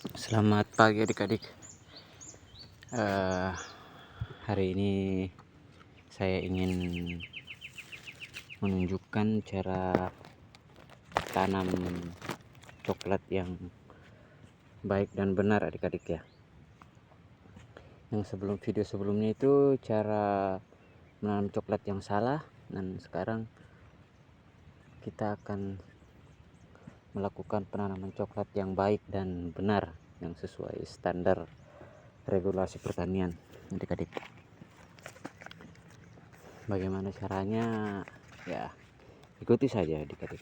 Selamat pagi adik-adik. Hari ini saya ingin menunjukkan cara tanam coklat yang baik dan benar adik-adik ya. Yang video sebelumnya itu cara menanam coklat yang salah, dan sekarang kita akan melakukan penanaman coklat yang baik dan benar yang sesuai standar regulasi pertanian adik-adik. Bagaimana caranya? Ya, ikuti saja adik-adik.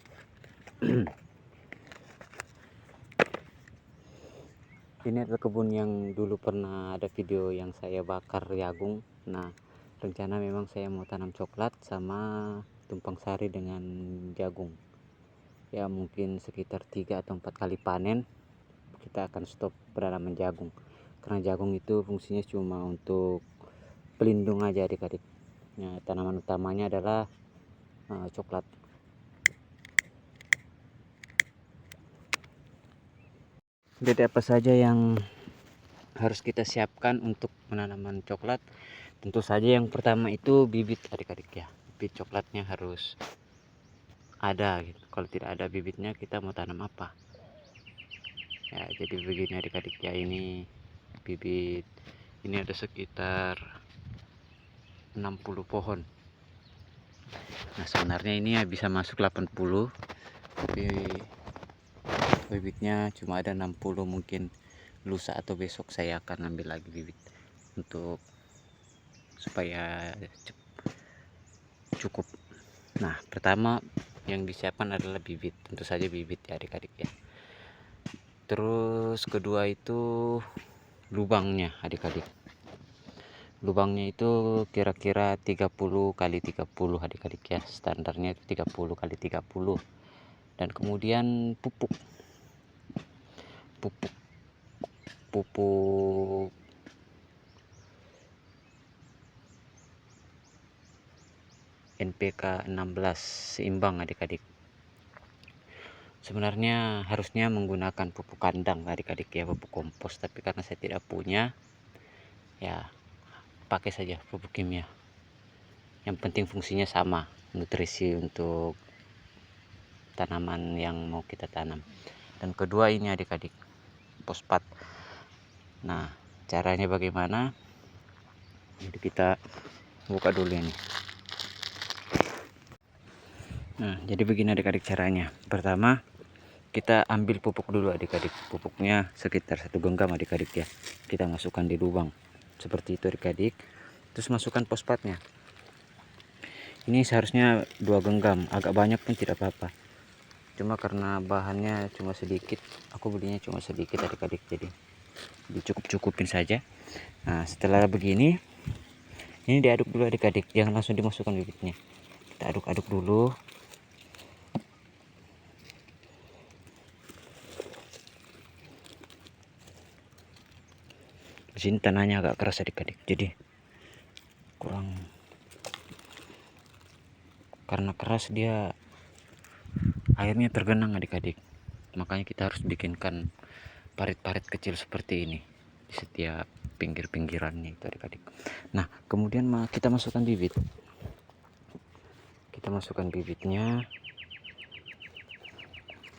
Ini adalah kebun yang dulu pernah ada video yang saya bakar jagung. Nah, rencana memang saya mau tanam coklat sama tumpang sari dengan jagung. Ya, mungkin sekitar 3 atau 4 kali panen kita akan stop penanaman jagung. Karena jagung itu fungsinya cuma untuk pelindung aja adik-adik. Nah, tanaman utamanya adalah coklat. Jadi apa saja yang harus kita siapkan untuk penanaman coklat? Tentu saja yang pertama itu bibit adik-adik ya. Bibit coklatnya harus ada gitu. Kalau tidak ada bibitnya kita mau tanam apa? Ya, jadi begini adik-adik ya, ini bibit. Ini ada sekitar 60 pohon. Nah, sebenarnya ini ya bisa masuk 80, tapi bibitnya cuma ada 60. Mungkin lusa atau besok saya akan ambil lagi bibit untuk supaya cukup. Nah, pertama yang disiapkan adalah bibit, tentu saja bibit ya adik-adik ya. Terus kedua itu lubangnya adik-adik. Lubangnya itu kira-kira 30 kali 30 adik-adik ya, standarnya itu 30 kali 30. Dan kemudian pupuk NPK 16 seimbang adik-adik. Sebenarnya harusnya menggunakan pupuk kandang adik-adik ya, pupuk kompos, tapi karena saya tidak punya, ya pakai saja pupuk kimia. Yang penting fungsinya sama, nutrisi untuk tanaman yang mau kita tanam. Dan kedua ini adik-adik, fosfat. Nah, caranya bagaimana? Jadi kita buka dulu ini. Nah, jadi begini adik-adik caranya. Pertama, kita ambil pupuk dulu adik-adik. Pupuknya sekitar 1 genggam adik-adik ya. Kita masukkan di lubang seperti itu adik-adik. Terus masukkan fosfatnya. Ini seharusnya 2 genggam, agak banyak pun tidak apa-apa. Cuma karena bahannya cuma sedikit, aku belinya cuma sedikit adik-adik, jadi dicukup-cukupin saja. Nah, setelah begini, ini diaduk dulu adik-adik, jangan langsung dimasukkan bibitnya. Kita aduk-aduk dulu. Di sini tanahnya agak keras adik-adik, jadi kurang, karena keras dia airnya tergenang adik-adik. Makanya kita harus bikinkan parit-parit kecil seperti ini di setiap pinggir-pinggirannya itu adik-adik. Nah, kemudian kita masukkan bibit. Kita masukkan bibitnya.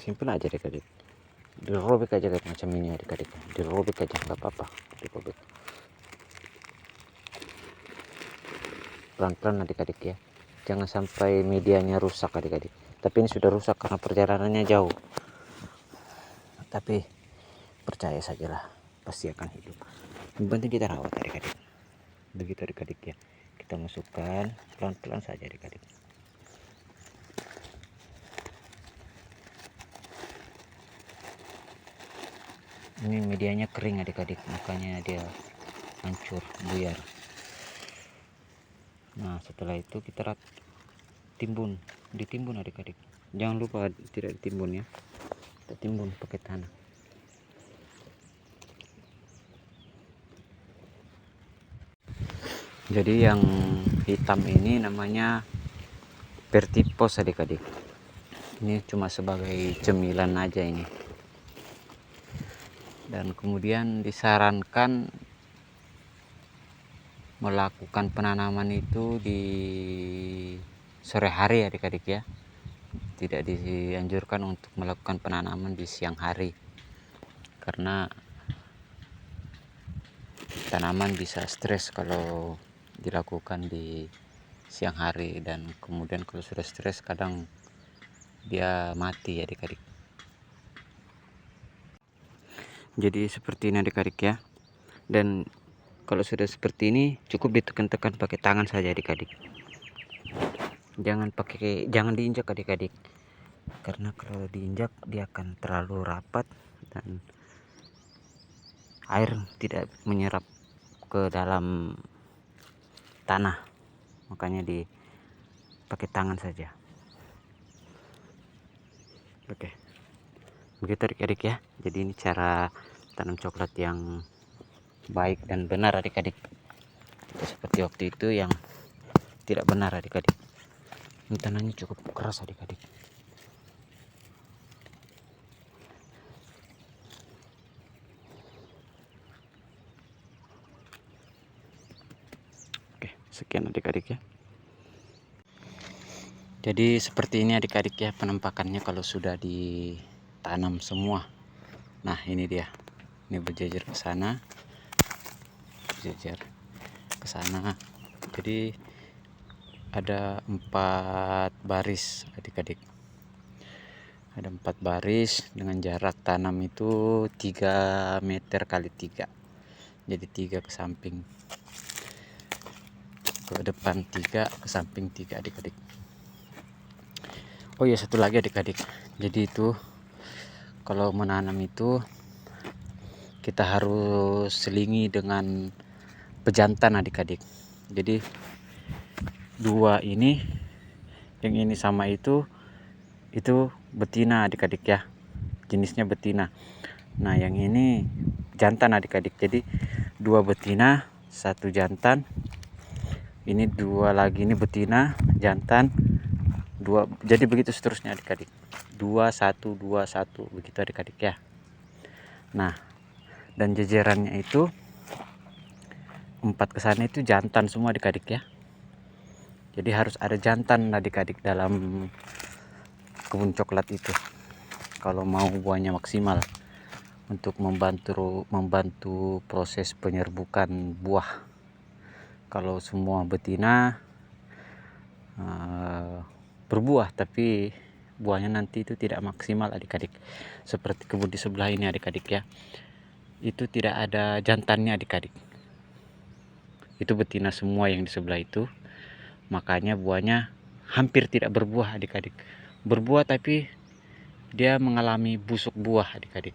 Simpel aja adik-adik. Dirobek aja kayak macam ini adik-adik. Dirobek aja, nggak apa-apa. Dirobek. Pelan-pelan adik-adik ya. Jangan sampai medianya rusak adik-adik. Tapi ini sudah rusak karena perjalanannya jauh. Tapi percaya sajalah, pasti akan hidup. Yang penting kita rawat adik-adik. Begitu adik-adik ya. Kita masukkan pelan-pelan saja adik-adik. Ini medianya kering adik-adik, makanya dia hancur, buyar. Nah, setelah itu kita ditimbun adik-adik. Jangan lupa tidak ditimbun ya. Kita timbun pakai tanah. Jadi yang hitam ini namanya vertipos adik-adik. Ini cuma sebagai cemilan aja ini. dan kemudian disarankan melakukan penanaman itu di sore hari adik-adik ya. Tidak dianjurkan untuk melakukan penanaman di siang hari, karena tanaman bisa stres kalau dilakukan di siang hari, dan kemudian kalau sudah stres kadang dia mati adik-adik. Jadi seperti ini adik-adik ya. Dan kalau sudah seperti ini cukup ditekan-tekan pakai tangan saja adik-adik. Jangan diinjak adik-adik, karena kalau diinjak dia akan terlalu rapat dan air tidak menyerap ke dalam tanah, makanya dipakai tangan saja. Oke, begitu adik-adik ya. Jadi ini cara tanam coklat yang baik dan benar adik-adik. Tidak seperti waktu itu yang tidak benar adik-adik. Ini tanahnya cukup keras adik-adik. Oke, sekian adik-adik ya. Jadi seperti ini adik-adik ya penampakannya kalau sudah ditanam semua. Nah ini dia, ini berjejer ke sana, berjejer ke sana. Jadi ada 4 baris adik-adik, ada 4 baris dengan jarak tanam itu 3 meter kali 3, jadi 3 ke samping, ke depan 3, ke samping 3 adik-adik. Oh iya, satu lagi adik-adik, jadi itu kalau menanam itu kita harus selingi dengan pejantan adik-adik. Jadi 2 ini, yang ini sama itu betina adik-adik ya, jenisnya betina. Nah yang ini jantan adik-adik, jadi 2 betina 1 jantan, ini 2 lagi, ini betina jantan 2, jadi begitu seterusnya adik-adik, 2 1 2 1 begitu adik-adik ya. Nah dan jejerannya itu 4 ke sana itu jantan semua adik-adik ya. Jadi harus ada jantan adik-adik dalam kebun coklat itu kalau mau buahnya maksimal, untuk membantu proses penyerbukan buah. Kalau semua betina berbuah tapi buahnya nanti itu tidak maksimal adik-adik. Seperti kebun di sebelah ini adik-adik ya, itu tidak ada jantannya adik-adik, itu betina semua yang di sebelah itu, makanya buahnya hampir tidak berbuah adik-adik. Berbuah tapi dia mengalami busuk buah adik-adik,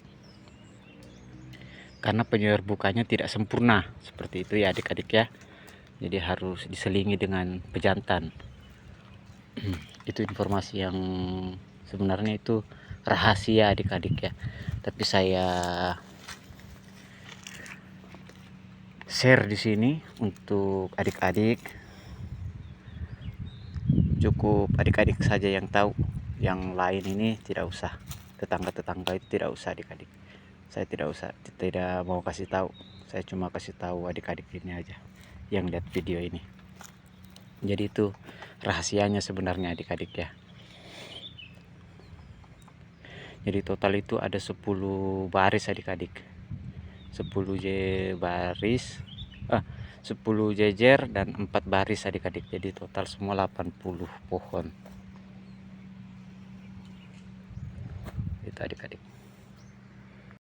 karena penyerbukannya tidak sempurna, seperti itu ya adik-adik ya. Jadi harus diselingi dengan pejantan. Itu informasi yang sebenarnya itu rahasia adik-adik ya, tapi saya share di sini untuk adik-adik. Cukup adik-adik saja yang tahu, yang lain ini tidak usah, tetangga-tetangga itu tidak usah adik-adik. Saya tidak mau kasih tahu, saya cuma kasih tahu adik-adik ini aja yang lihat video ini. Jadi itu rahasianya sebenarnya adik-adik ya. Jadi total itu ada 10 baris adik-adik, 10 baris 10 jejer dan 4 baris adik-adik, jadi total semua 80 pohon itu adik-adik.